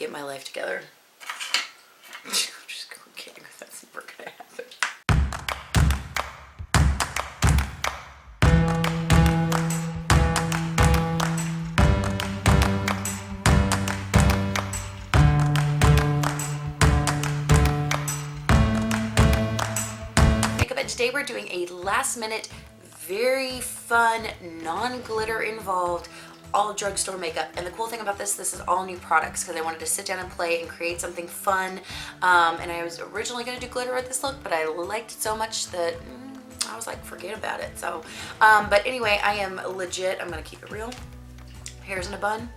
get my life together. I'm just kidding, that's never gonna happen. Makeup, and today we're doing a last minute, very fun, non-glitter involved, all drugstore makeup. And the cool thing about this is all new products, because I wanted to sit down and play and create something fun. And I was originally going to do glitter with this look, but I liked it so much that I was like, forget about it. So, but anyway, I am legit. I'm going to keep it real. Hair's in a bun.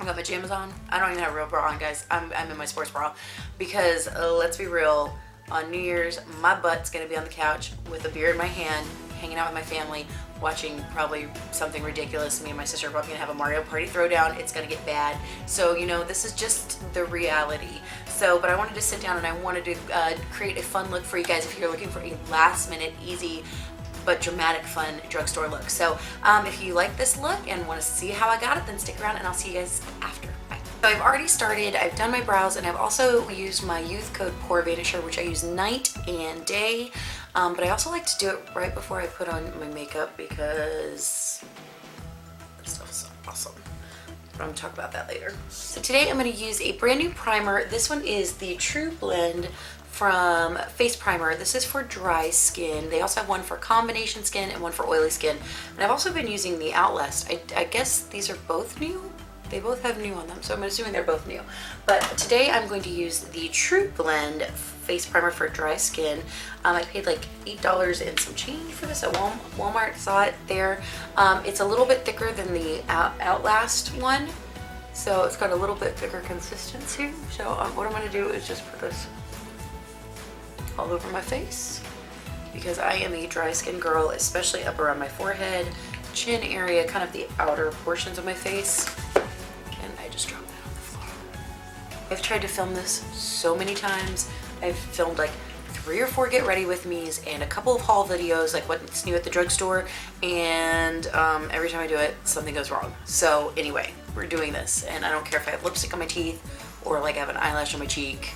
I got my pajamas on. I don't even have a real bra on, guys. I'm in my sports bra because let's be real. On New Year's, my butt's going to be on the couch with a beer in my hand, hanging out with my family, watching probably something ridiculous. Me and my sister are probably gonna have a Mario Party throwdown. It's gonna get bad. So, you know, this is just the reality. So, but I wanted to sit down and I wanted to create a fun look for you guys if you're looking for a last minute, easy, but dramatic, fun drugstore look. So, if you like this look and wanna see how I got it, then stick around and I'll see you guys after. Bye. So I've already started, I've done my brows, and I've also used my Youth Code Pore Vanisher, which I use night and day. But I also like to do it right before I put on my makeup because this stuff is so awesome. But I'm going to talk about that later. So today I'm going to use a brand new primer. This one is the True Blend from Face Primer. This is for dry skin. They also have one for combination skin and one for oily skin. And I've also been using the Outlast. I guess these are both new. They both have new on them, so I'm assuming they're both new. But today I'm going to use the True Blend Face Primer for dry skin. I paid like $8 and some change for this at Walmart, saw it there. It's a little bit thicker than the Outlast one, so it's got a little bit thicker consistency. So what I'm gonna do is just put this all over my face because I am a dry skin girl, especially up around my forehead, chin area, kind of the outer portions of my face. I just dropped that on the floor. I've tried to film this so many times. I've filmed like 3 or 4 get ready with me's and a couple of haul videos, like what's new at the drugstore, and every time I do it, something goes wrong. So anyway, we're doing this, and I don't care if I have lipstick on my teeth or like I have an eyelash on my cheek.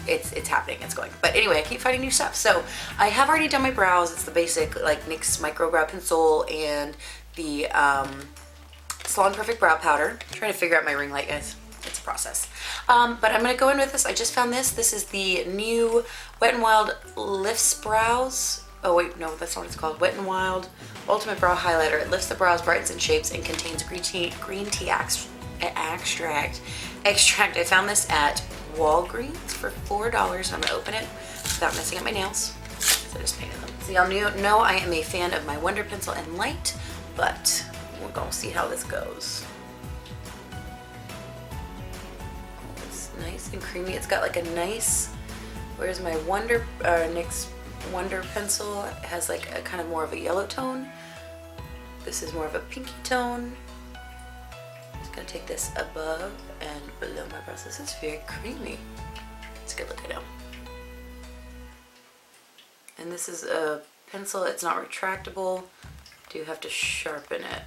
It's happening, it's going. But anyway, I keep finding new stuff. So I have already done my brows. It's the basic like NYX Micro Brow Pencil and the Salon Perfect Brow Powder. I'm trying to figure out my ring light, guys. It's a process. But I'm going to go in with this. I just found this. This is the new Wet n Wild Lifts Brows. Oh wait, no, that's not what it's called. Wet n Wild Ultimate Brow Highlighter. It lifts the brows, brightens and shapes, and contains green tea extract. I found this at Walgreens for $4. I'm going to open it without messing up my nails. So I just painted them. So y'all know I am a fan of my Wonder Pencil and Light, but we're gonna see how this goes. Oh, it's nice and creamy. It's got like a nice, whereas my NYX Wonder Pencil has like a kind of more of a yellow tone. This is more of a pinky tone. I'm just gonna take this above and below my brows. This is very creamy. It's a good look, I know. And this is a pencil. It's not retractable. Do have to sharpen it.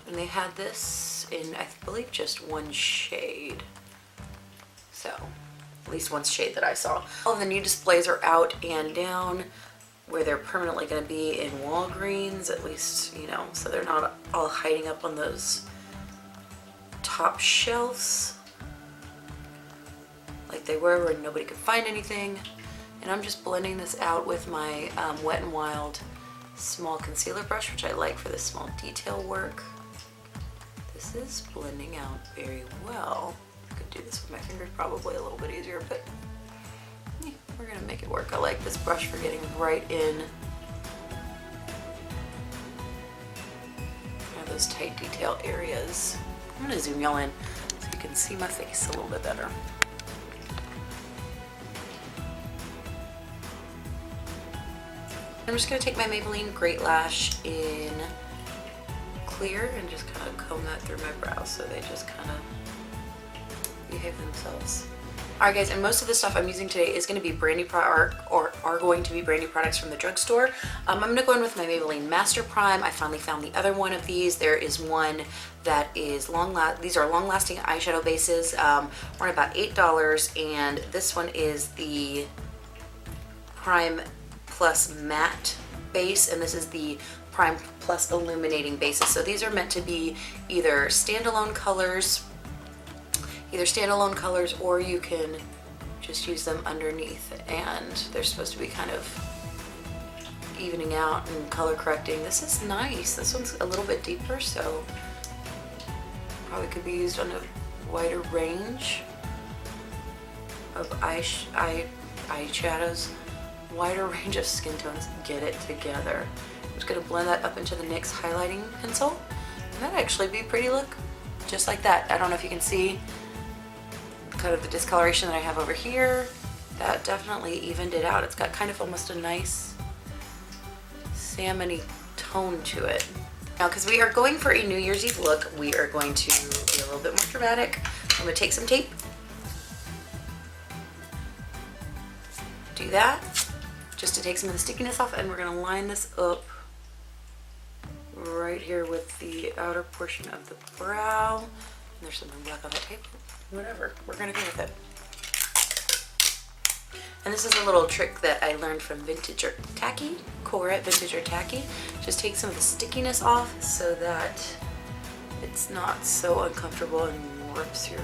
And they had this in, I believe, just one shade. So, at least one shade that I saw. All of the new displays are out and down where they're permanently going to be in Walgreens, at least, you know, so they're not all hiding up on those top shelves like they were where nobody could find anything. And I'm just blending this out with my Wet n Wild small concealer brush, which I like for this small detail work. This is blending out very well. I could do this with my fingers probably a little bit easier, but yeah, we're gonna make it work. I like this brush for getting right in kind of those tight detail areas. I'm gonna zoom y'all in so you can see my face a little bit better. I'm just going to take my Maybelline Great Lash in clear and just kind of comb that through my brows so they just kind of behave themselves. Alright guys, and most of the stuff I'm using today is going to be brandy are going to be brandy products from the drugstore. I'm going to go in with my Maybelline Master Prime. I finally found the other one of these. There is one that is these are long-lasting eyeshadow bases. We're at about $8, and this one is the Prime Plus Matte base, and this is the Prime Plus Illuminating bases. So these are meant to be either standalone colors, or you can just use them underneath, and they're supposed to be kind of evening out and color correcting. This is nice. This one's a little bit deeper, so probably could be used on a wider range of eyeshadows, wider range of skin tones. Get it together. I'm just gonna blend that up into the NYX highlighting pencil, and that'd actually be a pretty look, just like that. I don't know if you can see kind of the discoloration that I have over here. That definitely evened it out. It's got kind of almost a nice salmon-y tone to it. Now, because we are going for a New Year's Eve look, we are going to be a little bit more dramatic. I'm going to take some tape, do that, just to take some of the stickiness off, and we're going to line this up right here with the outer portion of the brow. And there's something black on that tape. Whatever, we're gonna go with it. And this is a little trick that I learned from Vintage or Tacky, Cora Vintage or Tacky. Just take some of the stickiness off so that it's not so uncomfortable and rips your,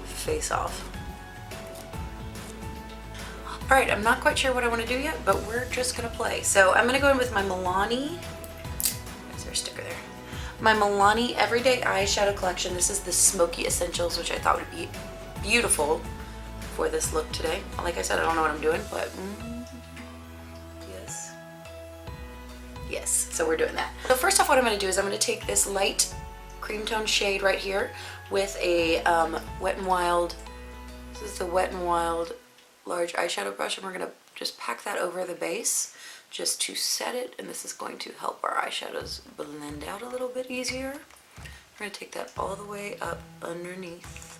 face off. All right, I'm not quite sure what I want to do yet, but we're just gonna play. So I'm gonna go in with my Milani. Is there a sticker there? My Milani Everyday Eyeshadow Collection. This is the Smoky Essentials, which I thought would be beautiful for this look today. Like I said, I don't know what I'm doing, but yes, so we're doing that. So first off, what I'm going to do is I'm going to take this light cream tone shade right here with a Wet n Wild, this is the Wet n Wild large eyeshadow brush, and we're going to just pack that over the base just to set it, and this is going to help our eyeshadows blend out a little bit easier. We're going to take that all the way up underneath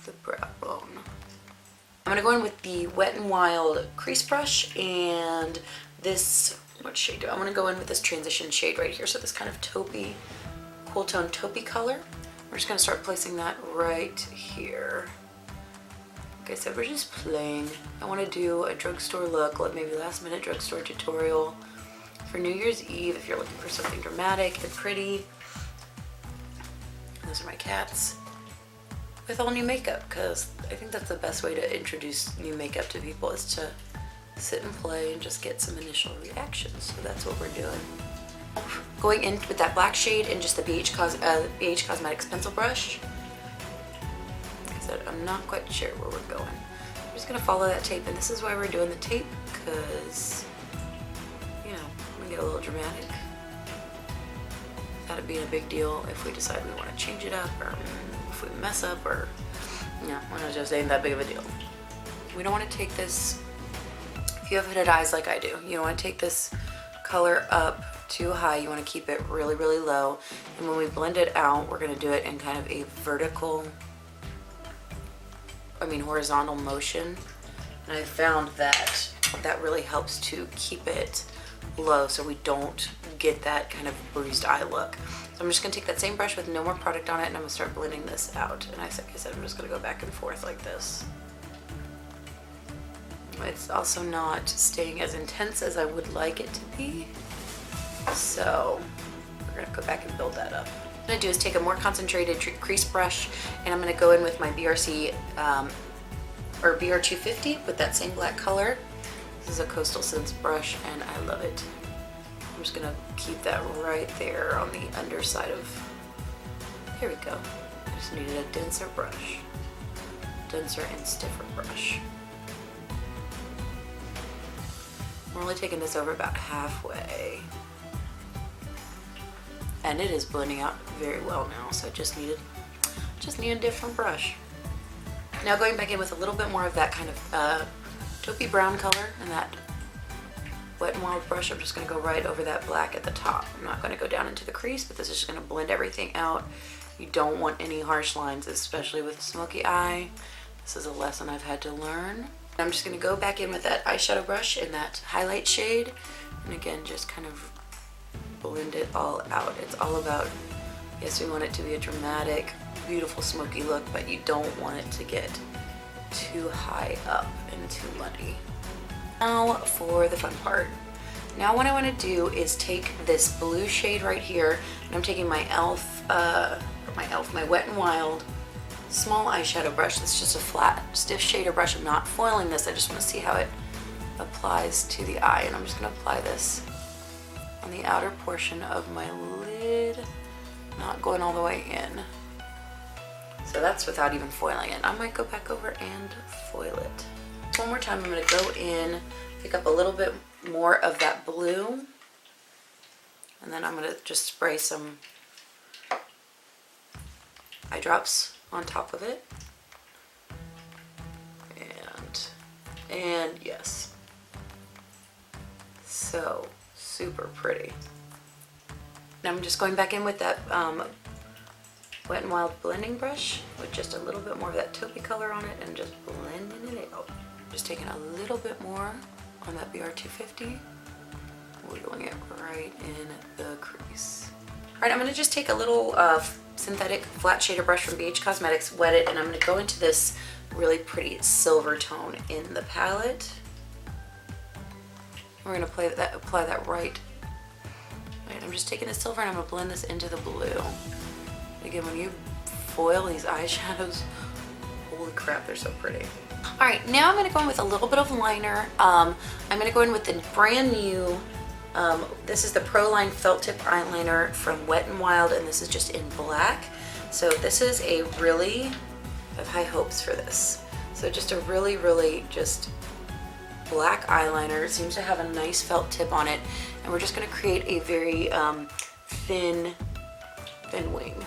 the brow bone. I'm going to go in with the Wet n Wild crease brush, and this, what shade do I want to go in with? This transition shade right here, so this kind of taupey, cool tone taupey color. We're just going to start placing that right here. Like I said, we're just playing. I want to do a drugstore look, like maybe last minute drugstore tutorial for New Year's Eve if you're looking for something dramatic and pretty. Those are my cats. With all new makeup, because I think that's the best way to introduce new makeup to people, is to sit and play and just get some initial reactions. So that's what we're doing. Going in with that black shade and just the BH Cosmetics pencil brush. I'm not quite sure where we're going. I'm just going to follow that tape, and this is why we're doing the tape, because, we get a little dramatic. That'd be a big deal if we decide we want to change it up, or if we mess up, or, we're just ain't that big of a deal. We don't want to take this, if you have hooded eyes like I do, you don't want to take this color up too high. You want to keep it really, really low, and when we blend it out, we're going to do it in kind of a horizontal motion, and I found that that really helps to keep it low so we don't get that kind of bruised eye look. So I'm just going to take that same brush with no more product on it, and I'm going to start blending this out. And like I said, I'm just going to go back and forth like this. It's also not staying as intense as I would like it to be, so we're going to go back and build that up. What I'm going to do is take a more concentrated crease brush, and I'm going to go in with my BRC or BR250 with that same black color. This is a Coastal Scents brush, and I love it. I'm just going to keep that right there on the underside of, here we go. I just needed a denser brush, denser and stiffer brush. I'm only taking this over about halfway. And it is blending out very well now, so I just need a different brush. Now going back in with a little bit more of that kind of taupey brown color and that Wet n Wild brush, I'm just going to go right over that black at the top. I'm not going to go down into the crease, but this is just going to blend everything out. You don't want any harsh lines, especially with a smoky eye. This is a lesson I've had to learn. I'm just gonna go back in with that eyeshadow brush in that highlight shade, and again, just kind of blend it all out. It's all about, yes, we want it to be a dramatic, beautiful, smoky look, but you don't want it to get too high up and too muddy. Now for the fun part. Now what I want to do is take this blue shade right here, and I'm taking my my Wet n Wild small eyeshadow brush. That's just a flat, stiff shader brush. I'm not foiling this. I just want to see how it applies to the eye, and I'm just going to apply this on the outer portion of my lid, not going all the way in. So that's without even foiling it. I might go back over and foil it. One more time, I'm going to go in, pick up a little bit more of that blue, and then I'm going to just spray some eye drops on top of it. And yes, so super pretty. Now I'm just going back in with that Wet n Wild blending brush with just a little bit more of that taupey color on it and just blending it out. Just taking a little bit more on that BR250, wiggling it right in the crease. All right, I'm gonna just take a little synthetic flat shader brush from BH Cosmetics, wet it, and I'm gonna go into this really pretty silver tone in the palette. We're gonna apply that right. I'm just taking the silver and I'm gonna blend this into the blue. Again, when you foil these eyeshadows, holy crap, they're so pretty. All right, now I'm gonna go in with a little bit of liner. I'm gonna go in with the brand new, this is the Pro-Line Felt Tip Eyeliner from Wet n Wild, and this is just in black. So this is a really, I have high hopes for this. So just a really, really just black eyeliner. It seems to have a nice felt tip on it, and we're just gonna create a very thin wing.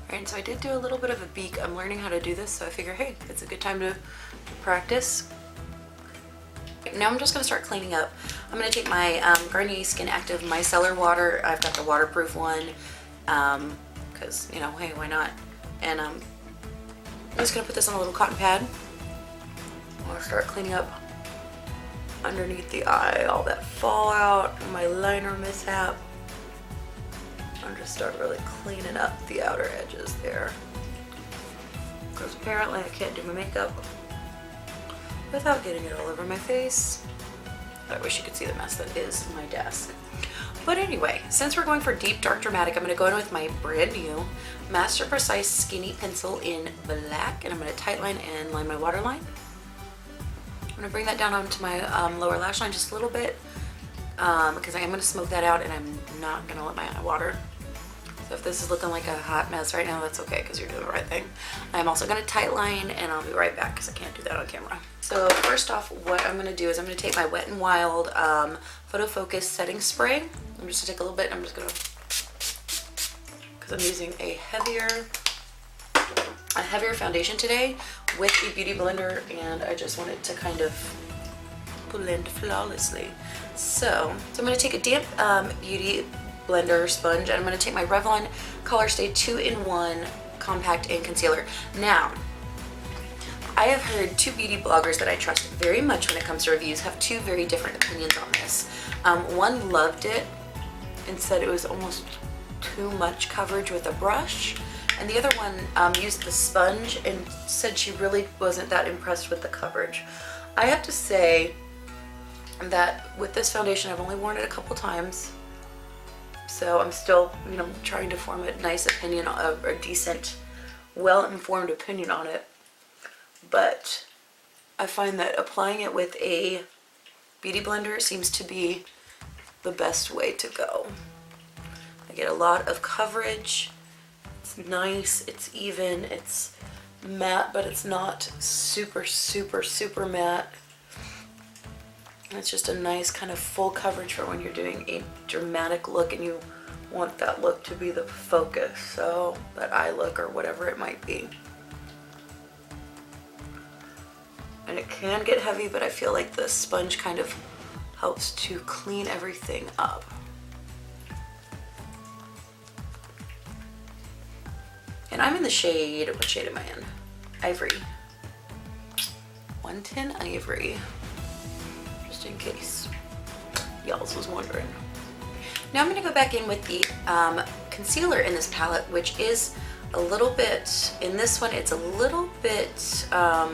And so I did do a little bit of a beak. I'm learning how to do this, so I figure, hey, it's a good time to practice. Now I'm just gonna start cleaning up. I'm gonna take my Garnier Skin Active Micellar Water. I've got the waterproof one, because, you know, hey, why not? And I'm just gonna put this on a little cotton pad. I'm gonna start cleaning up underneath the eye, all that fallout, my liner mishap. And just start really cleaning up the outer edges there, because apparently I can't do my makeup without getting it all over my face. I wish you could see the mess that is my desk. But anyway, since we're going for deep, dark, dramatic, I'm going to go in with my brand new Master Precise Skinny Pencil in black, and I'm going to tightline and line my waterline. I'm going to bring that down onto my lower lash line just a little bit, because I am going to smoke that out, and I'm not going to let my eye water. So if this is looking like a hot mess right now, that's okay, because you're doing the right thing. I'm also going to tightline, and I'll be right back because I can't do that on camera. So first off, what I'm going to do is I'm going to take my Wet n Wild Photo Focus Setting Spray. I'm just going to take a little bit. I'm just going to, because I'm using a heavier foundation today with a beauty blender, and I just want it to kind of blend flawlessly. So I'm going to take a damp beauty blender sponge, and I'm going to take my Revlon Color Stay 2-in-1 Compact and Concealer. Now, I have heard two beauty bloggers that I trust very much when it comes to reviews have two very different opinions on this. One loved it and said it was almost too much coverage with a brush, and the other one used the sponge and said she really wasn't that impressed with the coverage. I have to say that with this foundation, I've only worn it a couple times, so I'm still, you know, trying to form a nice opinion, a decent, well-informed opinion on it. But I find that applying it with a beauty blender seems to be the best way to go. I get a lot of coverage. It's nice, it's even, it's matte, but it's not super, super, super matte. It's just a nice kind of full coverage for when you're doing a dramatic look and you want that look to be the focus, so that eye look or whatever it might be. And it can get heavy, but I feel like the sponge kind of helps to clean everything up. And I'm in the shade, what shade am I in? Ivory. 110 Ivory, just in case y'all was wondering. Now I'm going to go back in with the concealer in this palette, which is a little bit, in this one it's a little bit, so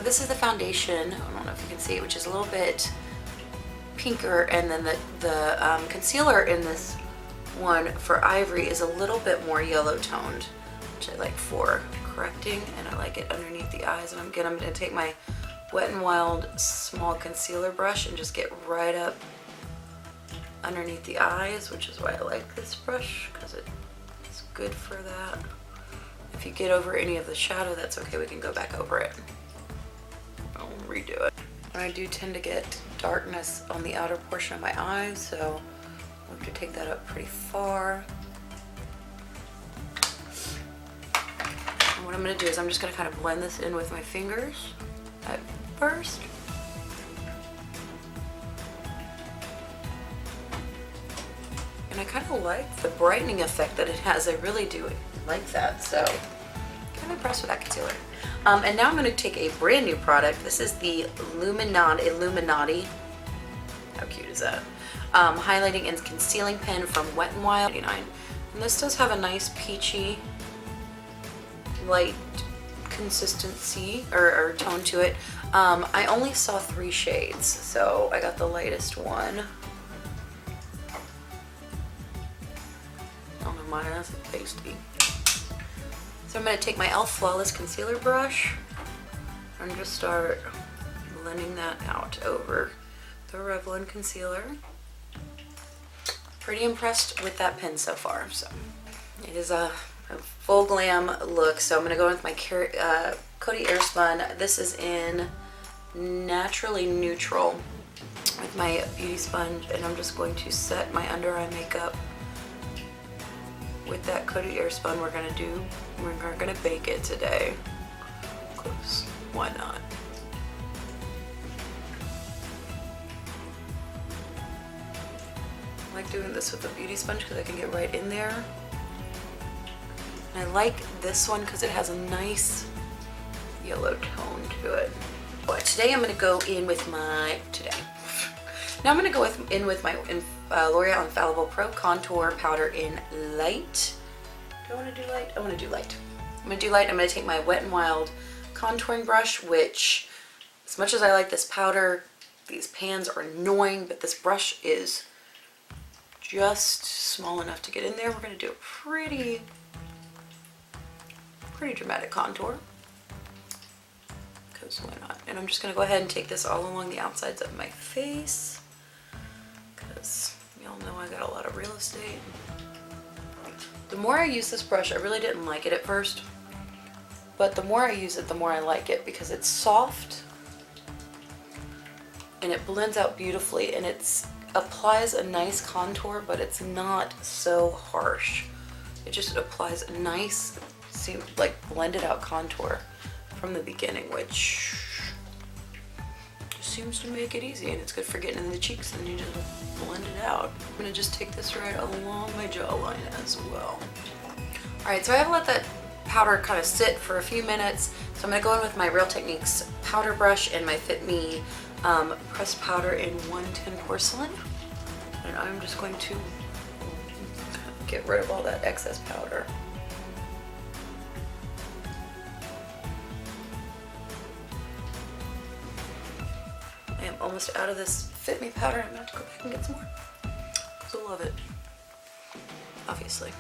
this is the foundation, I don't know if you can see it, which is a little bit pinker, and then the concealer in this one for Ivory is a little bit more yellow toned, which I like for correcting, and I like it underneath the eyes. And I'm going to take my Wet n Wild small concealer brush and just get right up underneath the eyes, which is why I like this brush, because it's good for that. If you get over any of the shadow, that's okay, we can go back over it. I'll redo it. And I do tend to get darkness on the outer portion of my eyes, so I have to take that up pretty far. And what I'm going to do is I'm just going to kind of blend this in with my fingers at first. And I kind of like the brightening effect that it has. I really do like that, so I'm kind of impressed with that concealer. And now I'm going to take a brand new product. This is the Illuminati. How cute is that? Highlighting and concealing pen from Wet n Wild 99. And this does have a nice peachy light consistency or tone to it. I only saw 3 shades, so I got the lightest one. Oh no, mine that's pasty. So I'm going to take my e.l.f. Flawless Concealer brush and just start blending that out over the Revlon concealer. Pretty impressed with that pen so far. So it is a full glam look. So I'm going to go in with my Coty Airspun. This is in Naturally Neutral with my beauty sponge, and I'm just going to set my under eye makeup with that Coty Airspun. We're gonna bake it today, because why not? I like doing this with the beauty sponge because I can get right in there. And I like this one because it has a nice yellow tone to it. But today I'm gonna go in with my, now I'm gonna go in with my L'Oreal Infallible Pro Contour Powder in Light. Do I wanna do light? I wanna do light. I'm gonna do light. I'm gonna take my Wet n Wild contouring brush, which, as much as I like this powder, these pans are annoying, but this brush is just small enough to get in there. We're gonna do a pretty dramatic contour, because why not? And I'm just gonna go ahead and take this all along the outsides of my face, because y'all know I got a lot of real estate. The more I use this brush, I really didn't like it at first, but the more I use it, the more I like it, because it's soft and it blends out beautifully, and it applies a nice contour, but it's not so harsh. It just applies a nice, like blended out contour from the beginning, which just seems to make it easy, and it's good for getting in the cheeks, and you just blend it out. I'm gonna just take this right along my jawline as well. All right, so I have let that powder kind of sit for a few minutes, so I'm gonna go in with my Real Techniques powder brush and my Fit Me pressed powder in 110 Porcelain, and I'm just going to get rid of all that excess powder. I am almost out of this Fit Me powder. I'm gonna have to go back and get some more, because I love it, obviously.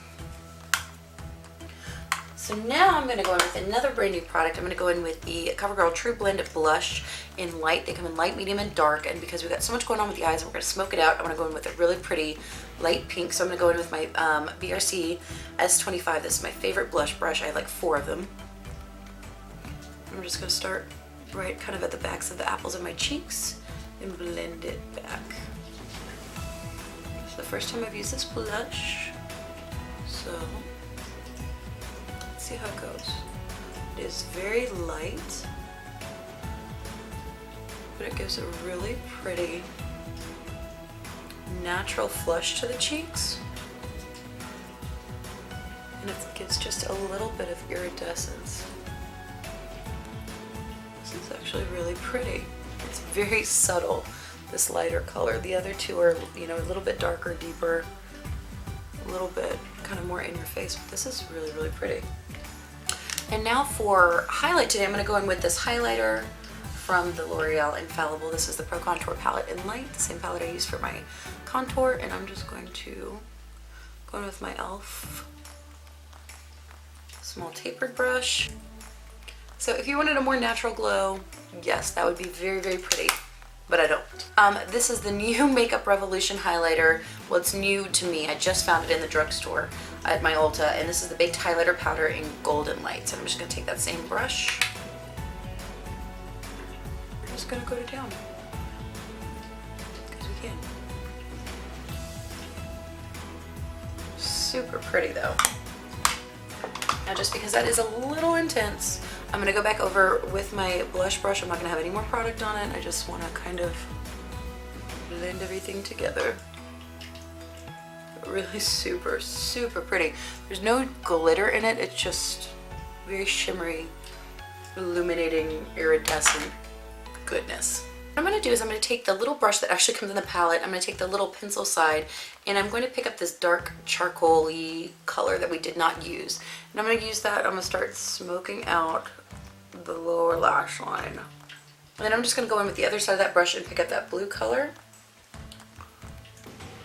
So now I'm going to go in with another brand new product. I'm going to go in with the CoverGirl True Blend Blush in light. They come in light, medium, and dark, and because we've got so much going on with the eyes and we're going to smoke it out, I'm going to go in with a really pretty light pink. So I'm going to go in with my BRC S25. This is my favorite blush brush. I have like 4 of them. I'm just going to start right kind of at the backs of the apples of my cheeks and blend it back. It's the first time I've used this blush, so let's see how it goes. It is very light. but it gives a really pretty natural flush to the cheeks. And it gives just a little bit of iridescence. This is actually really pretty. It's very subtle, this lighter color. The other two are, you know, a little bit darker, deeper, a little bit kind of more in your face, but this is really, really pretty. And now for highlight today, I'm going to go in with this highlighter from the L'Oreal Infallible. This is the Pro Contour Palette in Light, the same palette I use for my contour, and I'm just going to go in with my e.l.f. small tapered brush. So if you wanted a more natural glow, yes, that would be very, very pretty, but I don't. This is the new Makeup Revolution highlighter. Well, it's new to me. I just found it in the drugstore at my Ulta, and this is the Baked Highlighter Powder in Golden Light. So I'm just gonna take that same brush. I'm just gonna go to town, because we can. Super pretty though. Now just because that is a little intense, I'm going to go back over with my blush brush. I'm not going to have any more product on it. I just want to kind of blend everything together. Really super, super pretty. There's no glitter in it. It's just very shimmery, illuminating, iridescent goodness. What I'm going to do is I'm going to take the little brush that actually comes in the palette. I'm going to take the little pencil side, and I'm going to pick up this dark charcoal-y color that we did not use. And I'm going to use that. I'm going to start smoking out the lower lash line. And then I'm just going to go in with the other side of that brush and pick up that blue color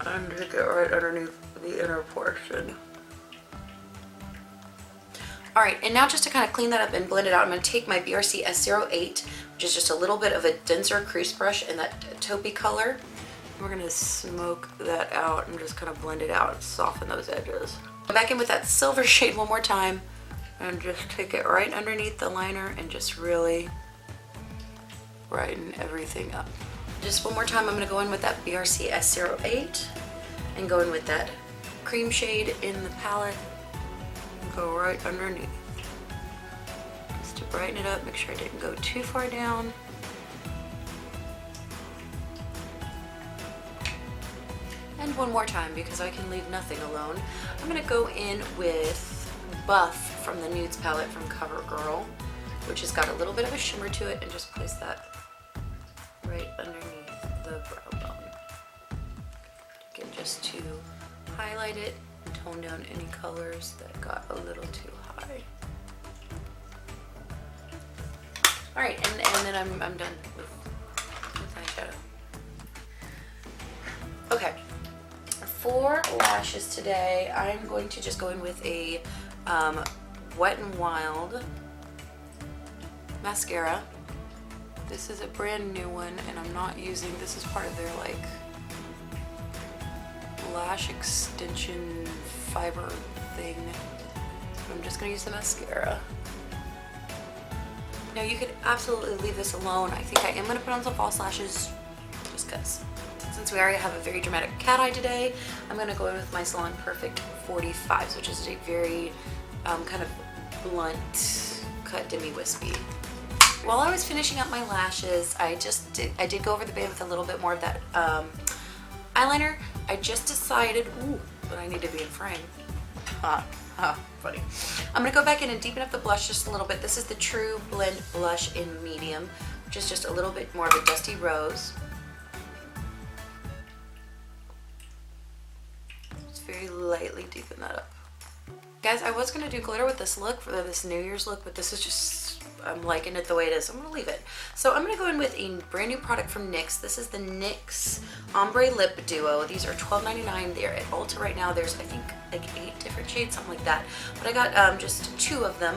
and take it right underneath the inner portion. Alright, and now just to kind of clean that up and blend it out, I'm going to take my BRC S08, which is just a little bit of a denser crease brush in that taupey color. And we're going to smoke that out and just kind of blend it out and soften those edges. Go back in with that silver shade one more time and just take it right underneath the liner and just really brighten everything up. Just one more time, I'm going to go in with that BRC S08 and go in with that cream shade in the palette. Go right underneath just to brighten it up. Make sure I didn't go too far down. And one more time, because I can leave nothing alone, I'm going to go in with Buff from the Nudes palette from CoverGirl, which has got a little bit of a shimmer to it, and just place that right underneath the brow bone. Again, just to highlight it and tone down any colors that got a little too high. Alright, and then I'm done with eyeshadow. Okay, for lashes today, I'm going to just go in with a Wet n Wild mascara. This is a brand new one, and I'm not using, this is part of their like lash extension fiber thing. I'm just gonna use the mascara. Now you could absolutely leave this alone. I think I am gonna put on some false lashes just cause. Since we already have a very dramatic cat eye today, I'm gonna go in with my Salon Perfect 45s, which is a very kind of blunt cut demi-wispy. While I was finishing up my lashes, I did go over the band with a little bit more of that eyeliner. I just decided, ooh, but I need to be in frame. Funny. I'm gonna go back in and deepen up the blush just a little bit. This is the True Blend Blush in Medium, which is just a little bit more of a dusty rose. Just very lightly deepen that up. Guys, I was gonna do glitter with this look for this New Year's look, but this is just, I'm liking it the way it is. I'm gonna leave it. So I'm gonna go in with a brand new product from NYX. This is the NYX Ombre Lip Duo. These are $12.99. They're at Ulta right now. There's, I think, like 8 different shades, something like that. But I got just 2 of them.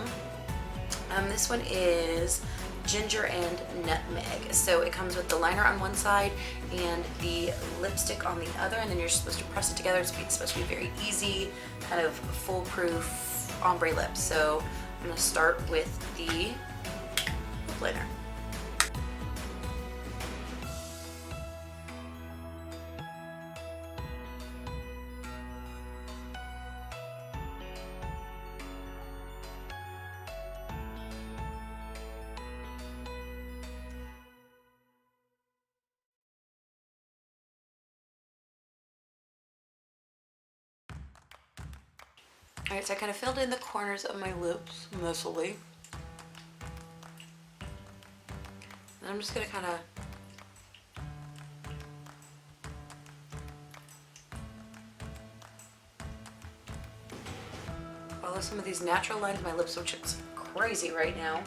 This one is Ginger and Nutmeg. So it comes with the liner on one side and the lipstick on the other, and then you're supposed to press it together. It's supposed to be very easy, kind of foolproof ombre lip. So I'm gonna start with the lip liner. Alright, so I kind of filled in the corners of my lips messily. And I'm just going to kind of follow some of these natural lines of my lips, which is crazy right now.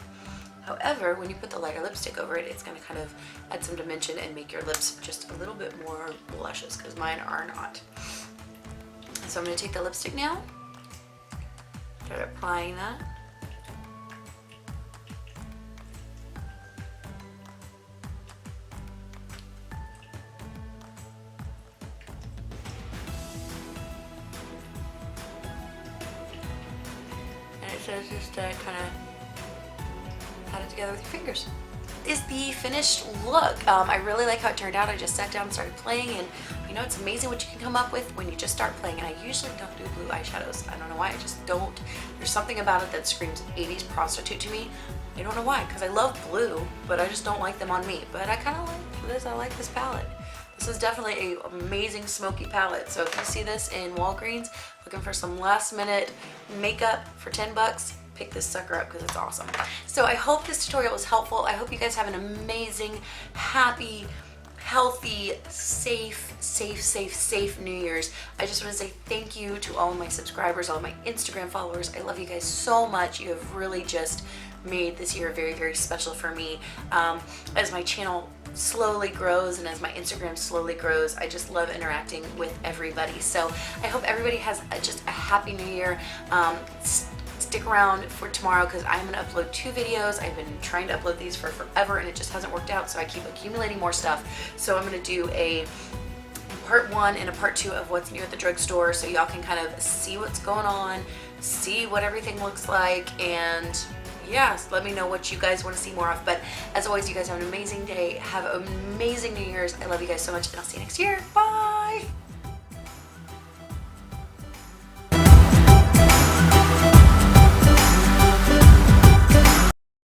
However, when you put the lighter lipstick over it, it's going to kind of add some dimension and make your lips just a little bit more luscious, because mine are not. So I'm going to take the lipstick now, start applying that. And it says just kind of pat it together with your fingers. Is the finished look. I really like how it turned out. I just sat down and started playing, and you know, it's amazing what you can come up with when you just start playing. And I usually don't do blue eyeshadows. I don't know why, I just don't. There's something about it that screams 80s prostitute to me. I don't know why, because I love blue, but I just don't like them on me. But I kind of like this. I like this palette. This is definitely an amazing smoky palette. So if you see this in Walgreens, looking for some last minute makeup for 10 bucks, pick this sucker up because it's awesome. So I hope this tutorial was helpful. I hope you guys have an amazing, happy, healthy, safe New Year's. I just want to say thank you to all of my subscribers, all of my Instagram followers. I love you guys so much. You have really just made this year very, very special for me. As my channel slowly grows and as my Instagram slowly grows, I just love interacting with everybody. So I hope everybody has just a happy new year. Stick around for tomorrow because I'm going to upload 2 videos. I've been trying to upload these for forever and it just hasn't worked out, so I keep accumulating more stuff. So I'm going to do a part 1 and a part 2 of what's new at the drugstore, so y'all can kind of see what's going on, see what everything looks like, and yeah, let me know what you guys want to see more of. But as always, you guys have an amazing day. Have an amazing New Year's. I love you guys so much, and I'll see you next year. Bye!